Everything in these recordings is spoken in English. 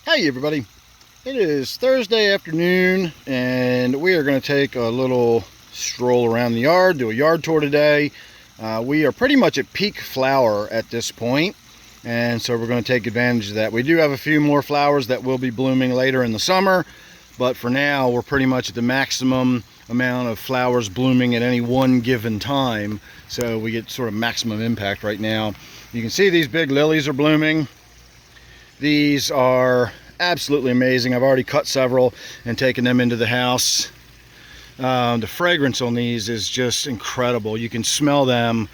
Hey everybody, it is Thursday afternoon and we are going to take a little stroll around the yard, do a yard tour today. We are pretty much at peak flower at this point, and so we're going to take advantage of that. We do have a few more flowers that will be blooming later in the summer, but for now we're pretty much at the maximum amount of flowers blooming at any one given time, so we get sort of maximum impact right now. You can see these big lilies are blooming. These are absolutely amazing. I've already cut several and taken them into the house. The fragrance on these is just incredible. You can smell them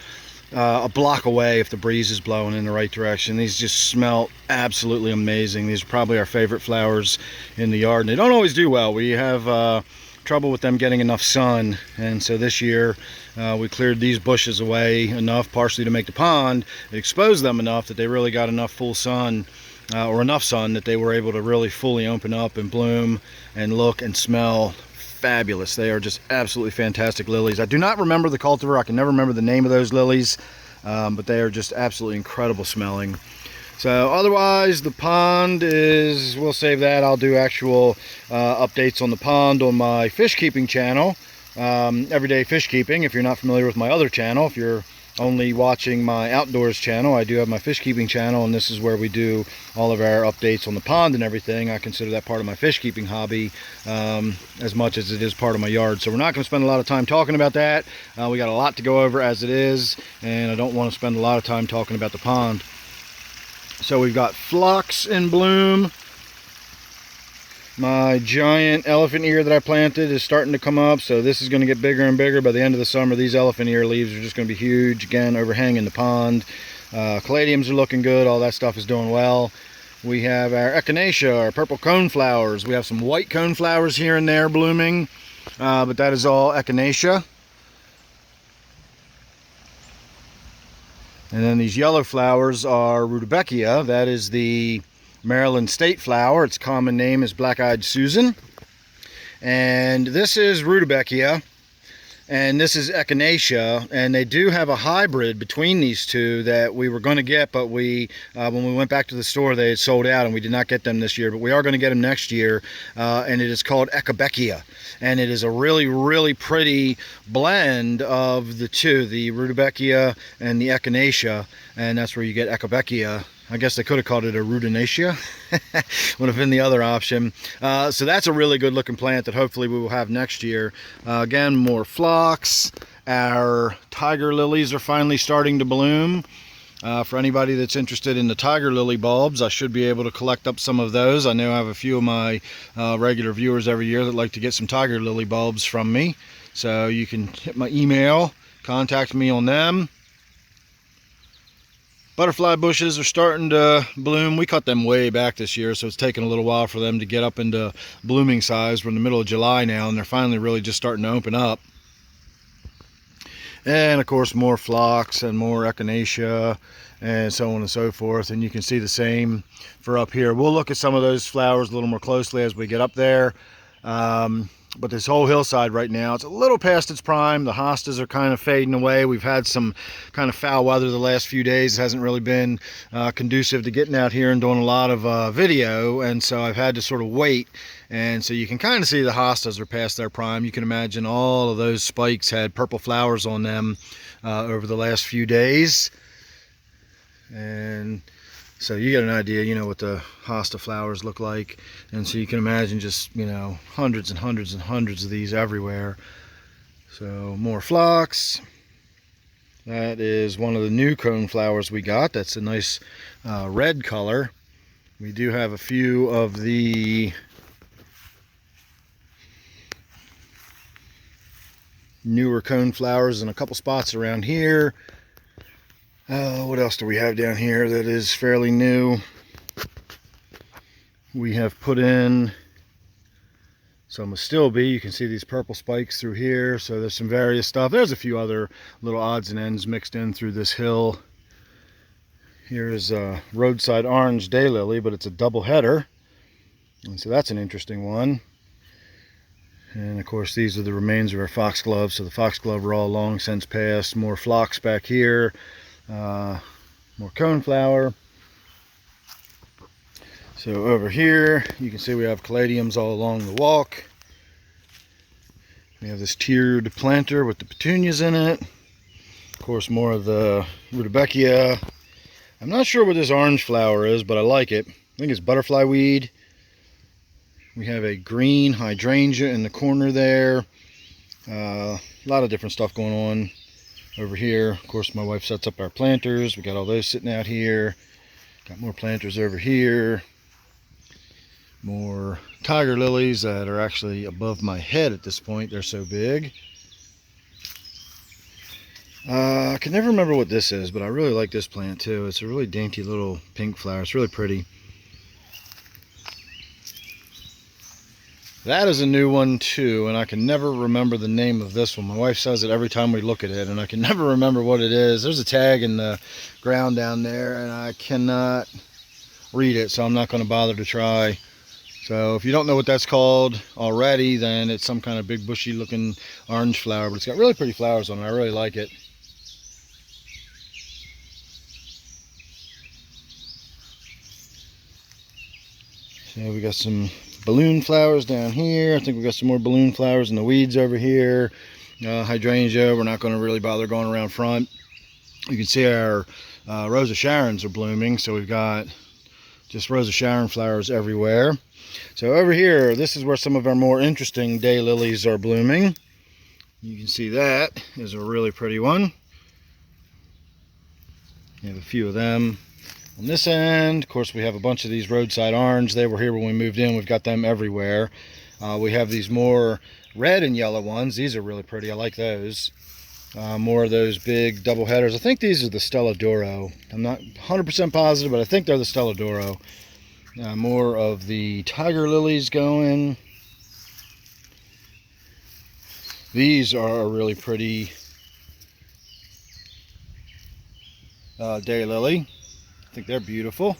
a block away if the breeze is blowing in the right direction. These just smell absolutely amazing. These are probably our favorite flowers in the yard, and they don't always do well. We have trouble with them getting enough sun, and so this year we cleared these bushes away enough, partially to make the pond. It exposed them enough that they really got enough full sun, or enough sun that they were able to really fully open up and bloom and look and smell fabulous. They are just absolutely fantastic lilies. I do not remember the cultivar. I can never remember the name of those lilies, but they are just absolutely incredible smelling. So otherwise, the pond is, we'll save that. I'll do actual updates on the pond on my fish keeping channel, Everyday Fish Keeping. If you're not familiar with my other channel, if you're only watching my outdoors channel, I do have my fish keeping channel, and this is where we do all of our updates on the pond and everything. I consider that part of my fish keeping hobby as much as it is part of my yard. So we're not going to spend a lot of time talking about that. We got a lot to go over as it is, and I don't want to spend a lot of time talking about the pond. So we've got phlox in bloom. My giant elephant ear that I planted is starting to come up, so this is going to get bigger and bigger. By the end of the summer, these elephant ear leaves are just going to be huge, again, overhanging the pond. Caladiums are looking good. All that stuff is doing well. We have our echinacea, our purple cone flowers. We have some white cone flowers here and there blooming, but that is all echinacea. And then these yellow flowers are rudbeckia. That is the Maryland state flower. Its common name is black-eyed Susan. And this is rudbeckia, and this is echinacea, and they do have a hybrid between these two that we were going to get, but we when we went back to the store, they had sold out and we did not get them this year, but we are going to get them next year. And it is called echinacea, and it is a really pretty blend of the two, the rudbeckia and the echinacea, and that's where you get echinacea. I guess they could have called it a rudinacea. Would have been the other option. So that's a really good looking plant that hopefully we will have next year. Again, more phlox. Our tiger lilies are finally starting to bloom. For anybody that's interested in the tiger lily bulbs, I should be able to collect up some of those. I know I have a few of my regular viewers every year that like to get some tiger lily bulbs from me. So you can hit my email, contact me on them. Butterfly bushes are starting to bloom. We cut them way back this year, so it's taken a little while for them to get up into blooming size. We're in the middle of July now, and they're finally really just starting to open up. And of course, more phlox and more echinacea and so on and so forth. And you can see the same for up here. We'll look at some of those flowers a little more closely as we get up there. But this whole hillside right now, it's a little past its prime. The hostas are kind of fading away. We've had some kind of foul weather the last few days. It hasn't really been conducive to getting out here and doing a lot of video, and so I've had to sort of wait. And so you can kind of see the hostas are past their prime. You can imagine all of those spikes had purple flowers on them over the last few days. And so you get an idea, you know, what the hosta flowers look like. And so you can imagine just, you know, hundreds and hundreds and hundreds of these everywhere. So more phlox. That is one of the new cone flowers we got. That's a nice red color. We do have a few of the newer cone flowers in a couple spots around here. What else do we have down here that is fairly new? We have put in some astilbe. You can see these purple spikes through here. So there's some various stuff. There's a few other little odds and ends mixed in through this hill. Here's a roadside orange daylily, but it's a double header. And so that's an interesting one. And of course, these are the remains of our foxglove. So the foxglove are all long since passed. More phlox back here. More coneflower. So over here, you can see we have caladiums all along the walk. We have this tiered planter with the petunias in it. Of course, more of the rudbeckia. I'm not sure what this orange flower is, but I like it. I think it's butterfly weed. We have a green hydrangea in the corner there. A lot of different stuff going on over here. Of course, my wife sets up our planters. We got all those sitting out here. Got more planters over here. More tiger lilies that are actually above my head at this point. They're so big. I can never remember what this is, but I really like this plant too. It's a really dainty little pink flower. It's really pretty. That is a new one too, and I can never remember the name of this one. My wife says it every time we look at it, and I can never remember what it is. There's a tag in the ground down there, and I cannot read it, so I'm not going to bother to try. So if you don't know what that's called already, then it's some kind of big bushy looking orange flower, but it's got really pretty flowers on it. I really like it. So we got some balloon flowers down here. I think we got some more balloon flowers in the weeds over here. Hydrangea, we're not going to really bother going around front. You can see our Rosa Sharons are blooming, so we've got just Rosa Sharon flowers everywhere. So over here, this is where some of our more interesting daylilies are blooming. You can see that is a really pretty one. You have a few of them. On this end, of course, we have a bunch of these roadside orange. They were here when we moved in. We've got them everywhere. We have these more red and yellow ones. These are really pretty. I like those. More of those big double headers. I think these are the Stella d'Oro. I'm not 100% positive, but I think they're the Stella d'Oro. More of the tiger lilies going. These are a really pretty daylily. I think they're beautiful.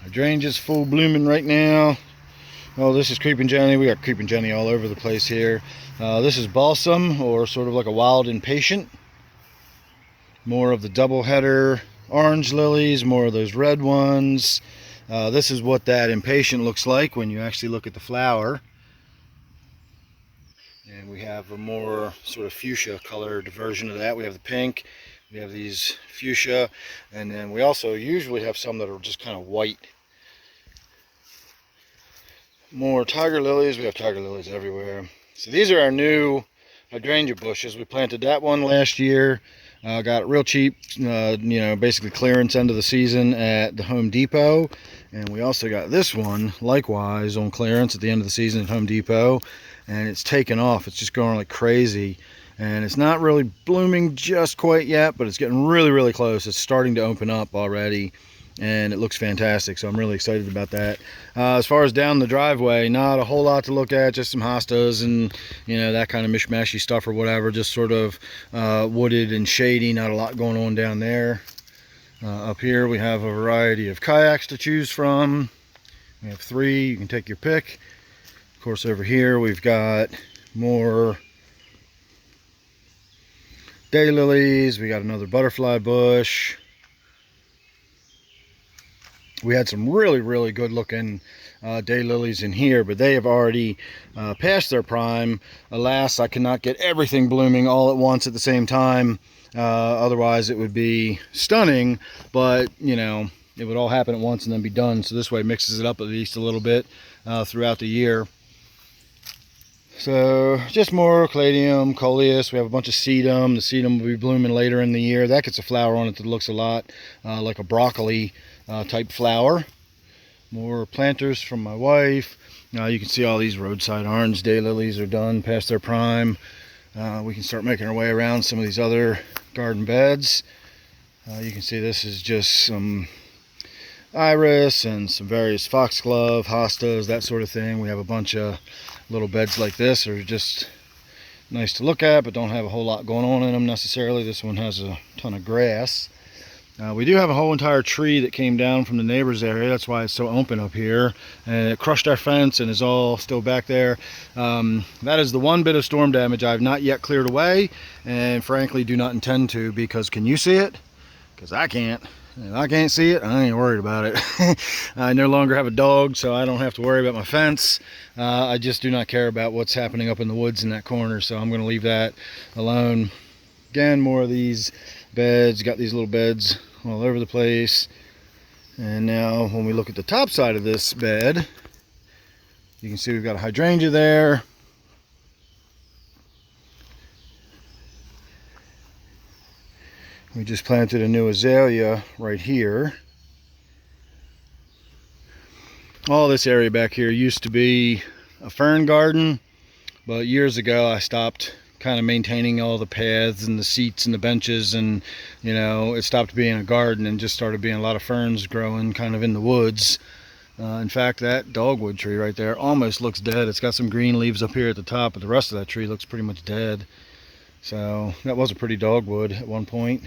Hydrangea's full blooming right now. Oh, this is Creeping Jenny. We got Creeping Jenny all over the place here. This is balsam, or sort of like a wild impatient. More of the double header orange lilies, more of those red ones. This is what that impatient looks like when you actually look at the flower. And we have a more sort of fuchsia colored version of that. We have the pink, we have these fuchsia, and then we also usually have some that are just kind of white. More tiger lilies. We have tiger lilies everywhere. So these are our new hydrangea bushes. We planted that one last year. Got it real cheap, you know, basically clearance end of the season at the Home Depot. And we also got this one, likewise, on clearance at the end of the season at Home Depot. And it's taken off. It's just going like crazy. And it's not really blooming just quite yet, but it's getting really, really close. It's starting to open up already. And it looks fantastic, so I'm really excited about that. As far as down the driveway, not a whole lot to look at, just some hostas and, you know, that kind of mishmashy stuff or whatever, just sort of wooded and shady, not a lot going on down there. Up here we have a variety of kayaks to choose from. We have 3, you can take your pick. Of course, over here we've got more daylilies. We got another butterfly bush. We had some really, really good looking daylilies in here, but they have already passed their prime. Alas, I cannot get everything blooming all at once at the same time. Otherwise, it would be stunning, but, you know, it would all happen at once and then be done. So this way it mixes it up at least a little bit throughout the year. So just more caladium, coleus. We have a bunch of sedum. The sedum will be blooming later in the year. That gets a flower on it that looks a lot like a broccoli type flower. More planters from my wife. Now you can see all these roadside orange daylilies are done past their prime. We can start making our way around some of these other garden beds. You can see this is just some iris and some various foxglove, hostas, that sort of thing. We have a bunch of little beds like this are just nice to look at, but don't have a whole lot going on in them necessarily. This one has a ton of grass. We do have a whole entire tree that came down from the neighbor's area. That's why it's so open up here. And it crushed our fence and is all still back there. That is the one bit of storm damage I have not yet cleared away, and frankly do not intend to, because can you see it? Because I can't. If I can't see it, I ain't worried about it. I no longer have a dog, so I don't have to worry about my fence. I just do not care about what's happening up in the woods in that corner, so I'm going to leave that alone. Again, more of these beds. Got these little beds all over the place. And now when we look at the top side of this bed, you can see we've got a hydrangea there. We just planted a new azalea right here. All this area back here used to be a fern garden, but years ago I stopped kind of maintaining all the paths and the seats and the benches, and you know, it stopped being a garden and just started being a lot of ferns growing kind of in the woods. In fact, that dogwood tree right there almost looks dead. It's got some green leaves up here at the top, but the rest of that tree looks pretty much dead. So that was a pretty dogwood at one point.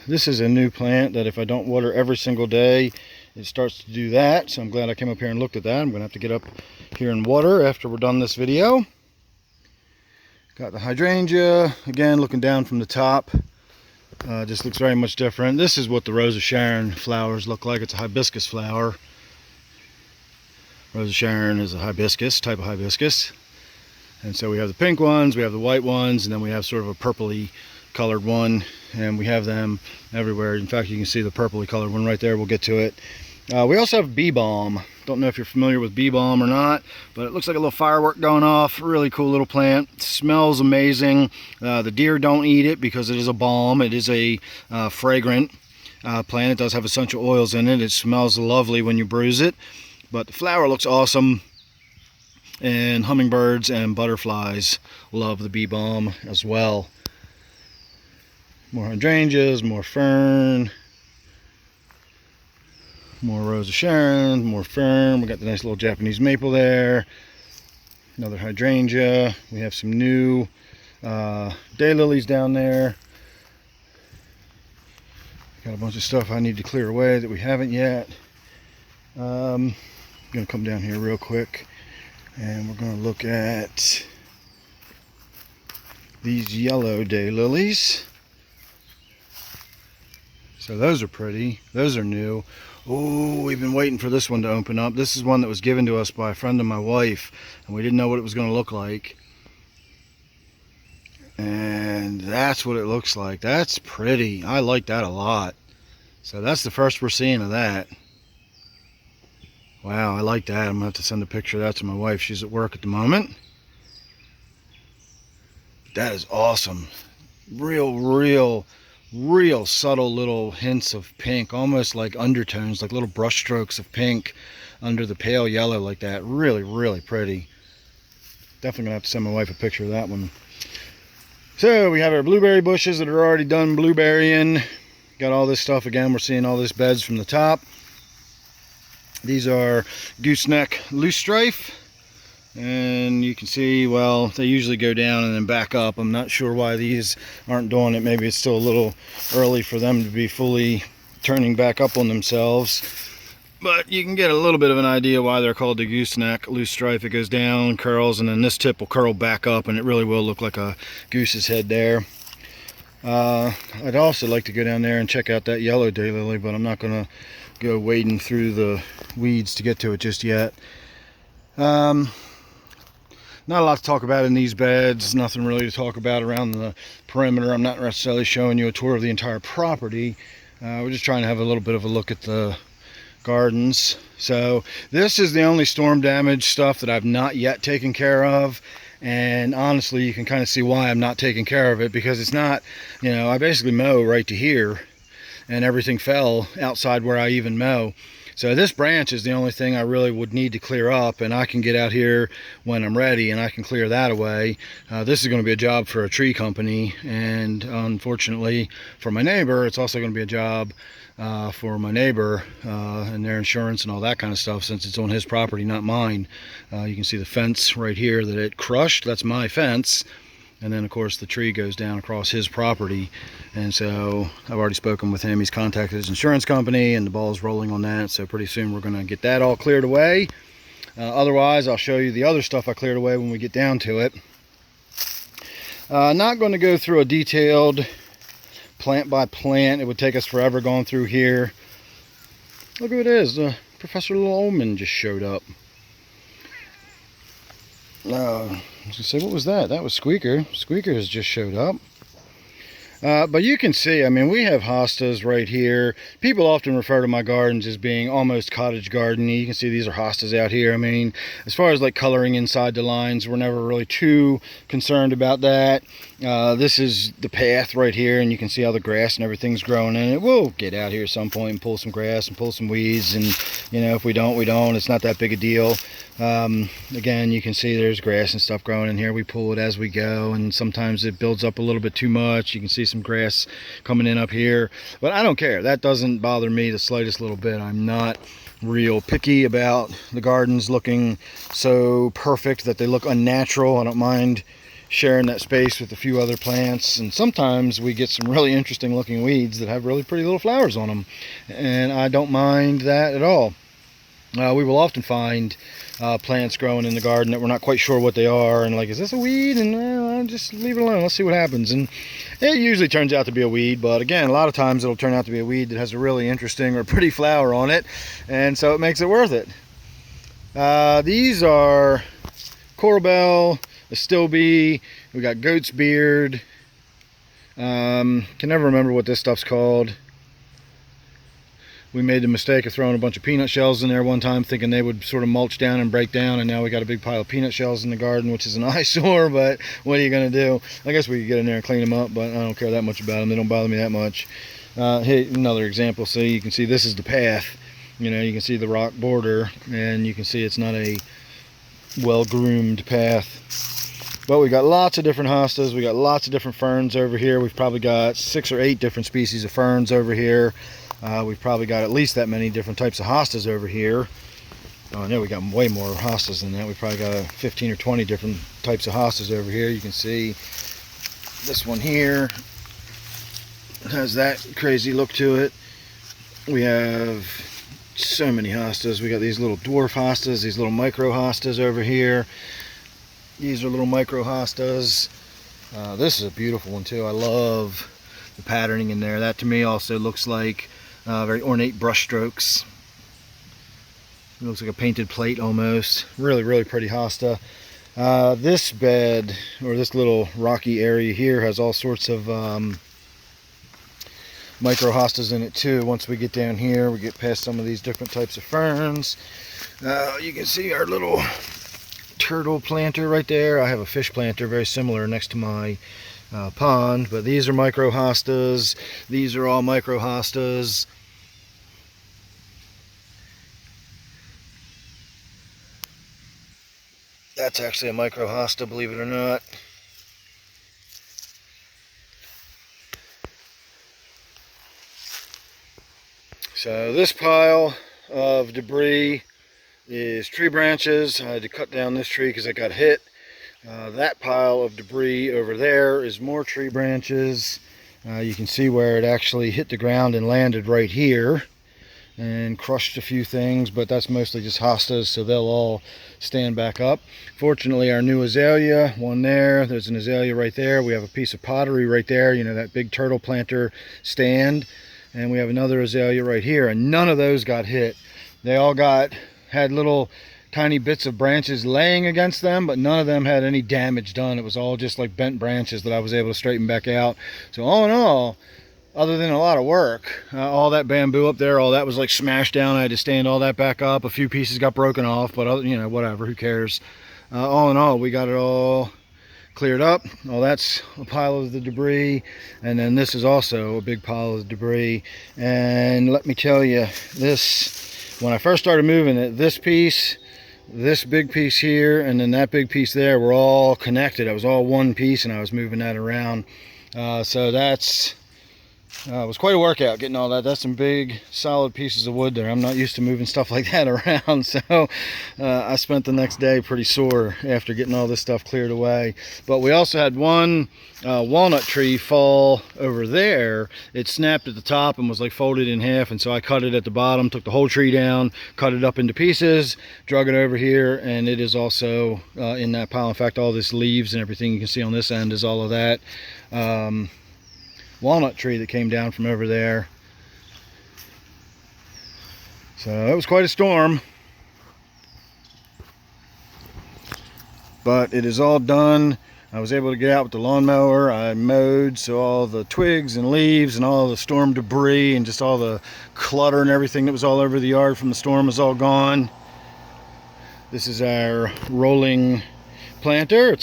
This is a new plant that if I don't water every single day, it starts to do that. So I'm glad I came up here and looked at that. I'm going to have to get up here and water after we're done this video. Got the hydrangea, again looking down from the top. Just looks very much different. This is what the Rose of Sharon flowers look like. It's a hibiscus flower. Rose of Sharon is a hibiscus, type of hibiscus. And so we have the pink ones, we have the white ones, and then we have sort of a purpley colored one, and we have them everywhere. In fact, you can see the purpley colored one right there. We'll get to it. We also have bee balm. Don't know if you're familiar with bee balm or not, but it looks like a little firework going off. Really cool little plant. It smells amazing. The deer don't eat it because it is a balm. It is a fragrant plant. It does have essential oils in it. It smells lovely when you bruise it, but the flower looks awesome. And hummingbirds and butterflies love the bee balm as well. More hydrangeas, more fern, more Rose of Sharon, more fern. We got the nice little Japanese maple there. Another hydrangea. We have some new daylilies down there. Got a bunch of stuff I need to clear away that we haven't yet. I'm gonna come down here real quick, and we're gonna look at these yellow daylilies. So those are pretty. Those are new. Oh, we've been waiting for this one to open up. This is one that was given to us by a friend of my wife, and we didn't know what it was going to look like. And that's what it looks like. That's pretty. I like that a lot. So that's the first we're seeing of that. Wow, I like that. I'm going to have to send a picture of that to my wife. She's at work at the moment. That is awesome. Real subtle little hints of pink, almost like undertones, like little brush strokes of pink under the pale yellow like that. Really pretty. Definitely gonna have to send my wife a picture of that one. So we have our blueberry bushes that are already done blueberrying. Got all this stuff again. We're seeing all this beds from the top. These are gooseneck loosestrife. And you can see, well, they usually go down and then back up. I'm not sure why these aren't doing it. Maybe it's still a little early for them to be fully turning back up on themselves. But you can get a little bit of an idea why they're called the gooseneck loosestrife. It goes down, curls, and then this tip will curl back up, and it really will look like a goose's head there. I'd also like to go down there and check out that yellow daylily, but I'm not going to go wading through the weeds to get to it just yet. Not a lot to talk about in these beds. Nothing really to talk about around the perimeter. I'm not necessarily showing you a tour of the entire property. We're just trying to have a little bit of a look at the gardens. So this is the only storm damage stuff that I've not yet taken care of. And honestly, you can kind of see why I'm not taking care of it, because it's not, you know, I basically mow right to here and everything fell outside where I even mow. So this branch is the only thing I really would need to clear up, and I can get out here when I'm ready and I can clear that away. This is going to be a job for a tree company, and unfortunately for my neighbor, it's also going to be a job for my neighbor and their insurance and all that kind of stuff, since it's on his property, not mine. You can see the fence right here that it crushed. That's my fence. And then of course the tree goes down across his property, and so I've already spoken with him. He's contacted his insurance company and the ball's rolling on that, so pretty soon we're going to get that all cleared away. Otherwise I'll show you the other stuff I cleared away when we get down to it. Not going to go through a detailed plant by plant. It would take us forever going through here. Look who it is. Professor Lowman just showed up. I was going to say, what was that? That was Squeaker. Squeaker has just showed up. But you can see, I mean, we have hostas right here. People often refer to my gardens as being almost cottage garden-y. You can see these are hostas out here. I mean, as far as like coloring inside the lines, we're never really too concerned about that. This is the path right here, and you can see how the grass and everything's growing in it. We'll get out here at some point and pull some grass and pull some weeds, and you know, if we don't, we don't. It's not that big a deal. Again, you can see there's grass and stuff growing in here. We pull it as we go, and sometimes it builds up a little bit too much. You can see some grass coming in up here, but I don't care. That doesn't bother me the slightest little bit. I'm not real picky about the gardens looking so perfect that they look unnatural. I don't mind sharing that space with a few other plants, and sometimes we get some really interesting looking weeds that have really pretty little flowers on them, and I don't mind that at all. We will often find plants growing in the garden that we're not quite sure what they are, and like, is this a weed? And I'll just leave it alone. Let's see what happens. And it usually turns out to be a weed, but again, a lot of times it'll turn out to be a weed that has a really interesting or pretty flower on it, and so it makes it worth it. These are Coral Bell, Astilbe. We got Goat's Beard. Can never remember what this stuff's called. We made the mistake of throwing a bunch of peanut shells in there one time, thinking they would sort of mulch down and break down, and now we got a big pile of peanut shells in the garden, which is an eyesore, but what are you going to do? I guess we could get in there and clean them up, but I don't care that much about them. They don't bother me that much. Hey, another example. So you can see this is the path. You know, you can see the rock border, and you can see it's not a well-groomed path. But we got lots of different hostas. We got lots of different ferns over here. We've probably got 6 or 8 different species of ferns over here. We've probably got at least that many different types of hostas over here. Oh no, we got way more hostas than that. We probably got 15 or 20 different types of hostas over here. You can see this one here has that crazy look to it. We have so many hostas. We got these little dwarf hostas, these little micro hostas over here. These are little micro hostas. This is a beautiful one too. I love the patterning in there. That to me also looks like very ornate brush strokes. It looks like a painted plate almost. Really, really pretty hosta. This bed, or this little rocky area here, has all sorts of micro hostas in it too. Once we get down here, we get past some of these different types of ferns. You can see our little turtle planter right there. I have a fish planter very similar next to my pond, but these are micro hostas. These are all micro hostas. That's actually a micro hosta, believe it or not. So this pile of debris is tree branches. I had to cut down this tree because it got hit. That pile of debris over there is more tree branches. You can see where it actually hit the ground and landed right here and crushed a few things, but that's mostly just hostas, so they'll all stand back up. Fortunately, our new azalea, one there's an azalea right there. We have a piece of pottery right there, you know, that big turtle planter stand, and we have another azalea right here, and none of those got hit. They all had little tiny bits of branches laying against them, but none of them had any damage done. It was all just like bent branches that I was able to straighten back out. So all in all, other than a lot of work, all that bamboo up there, all that was like smashed down. I had to stand all that back up. A few pieces got broken off, but you know, whatever, who cares? All in all, we got it all cleared up. Well, that's a pile of the debris, and then this is also a big pile of debris. And let me tell you, this, when I first started moving it, this piece, this big piece here, and then that big piece there were all connected. It was all one piece, and I was moving that around. So that's it was quite a workout getting all that. That's some big solid pieces of wood there. I'm not used to moving stuff like that around, so I spent the next day pretty sore after getting all this stuff cleared away. But we also had one walnut tree fall over there. It snapped at the top and was like folded in half, and so I cut it at the bottom, took the whole tree down, cut it up into pieces, drug it over here, and it is also in that pile. In fact, all this leaves and everything you can see on this end is all of that. walnut tree that came down from over there. So it was quite a storm. But it is all done. I was able to get out with the lawnmower. I mowed, so all the twigs and leaves and all the storm debris and just all the clutter and everything that was all over the yard from the storm is all gone. This is our rolling planter.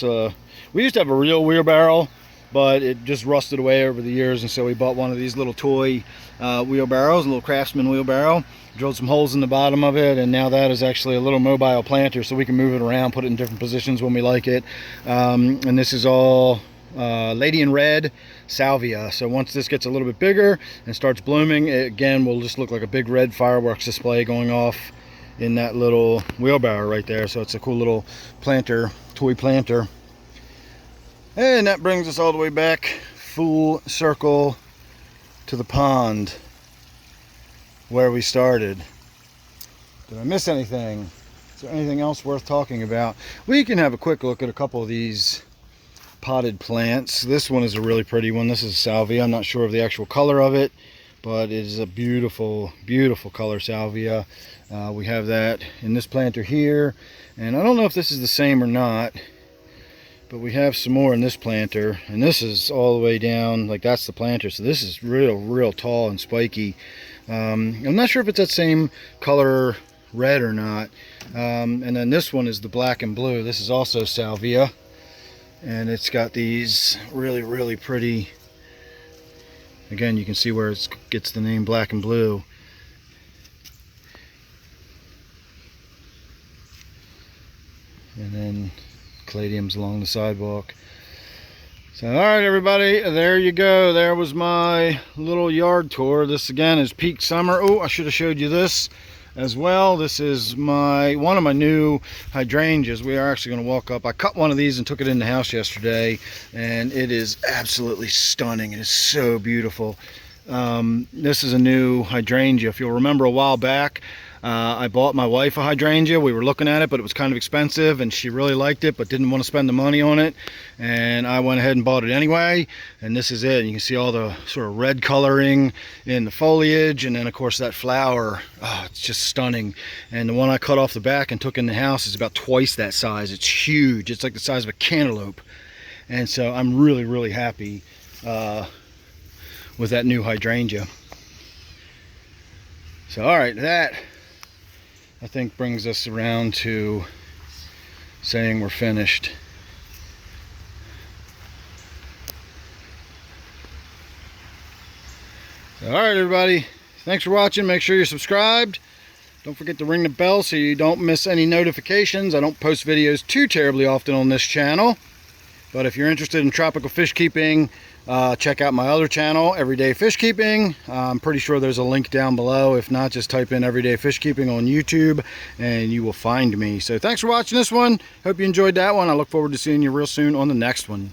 We used to have a real wheelbarrow, but it just rusted away over the years, and so we bought one of these little toy wheelbarrows, a little Craftsman wheelbarrow. Drilled some holes in the bottom of it, and now that is actually a little mobile planter, so we can move it around, put it in different positions when we like it. And this is all Lady in Red salvia. So once this gets a little bit bigger and starts blooming, it again will just look like a big red fireworks display going off in that little wheelbarrow right there. So it's a cool little planter, toy planter. And that brings us all the way back full circle to the pond where we started. Did I miss anything? Is there anything else worth talking about? We can have a quick look at a couple of these potted plants. This one is a really pretty one. This is salvia. I'm not sure of the actual color of it, but it is a beautiful, beautiful color salvia. We have that in this planter here, and I don't know if this is the same or not, but we have some more in this planter, and this is all the way down, like that's the planter, so this is real tall and spiky. I'm not sure if it's that same color red or not. And then this one is the black and blue. This is also salvia, and it's got these really pretty, again you can see where it gets the name black and blue. And then caladiums along the sidewalk. So alright everybody, there you go. There was my little yard tour. This again is peak summer. Oh, I should have showed you this as well. This is one of my new hydrangeas. We are actually going to walk up. I cut one of these and took it in the house yesterday, and it is absolutely stunning. It is so beautiful. This is a new hydrangea. If you'll remember a while back, I bought my wife a hydrangea. We were looking at it, but it was kind of expensive, and she really liked it but didn't want to spend the money on it, and I went ahead and bought it anyway. And this is it. You can see all the sort of red coloring in the foliage, and then of course that flower. Oh, it's just stunning. And the one I cut off the back and took in the house is about twice that size. It's huge. It's like the size of a cantaloupe. And so I'm really happy with that new hydrangea. So alright, that I think brings us around to saying we're finished. So, alright everybody, thanks for watching. Make sure you're subscribed. Don't forget to ring the bell so you don't miss any notifications. I don't post videos too terribly often on this channel, but if you're interested in tropical fish keeping, check out my other channel, Everyday Fish Keeping. I'm pretty sure there's a link down below. If not, just type in Everyday Fish Keeping on YouTube and you will find me. So thanks for watching this one. Hope you enjoyed that one. I look forward to seeing you real soon on the next one.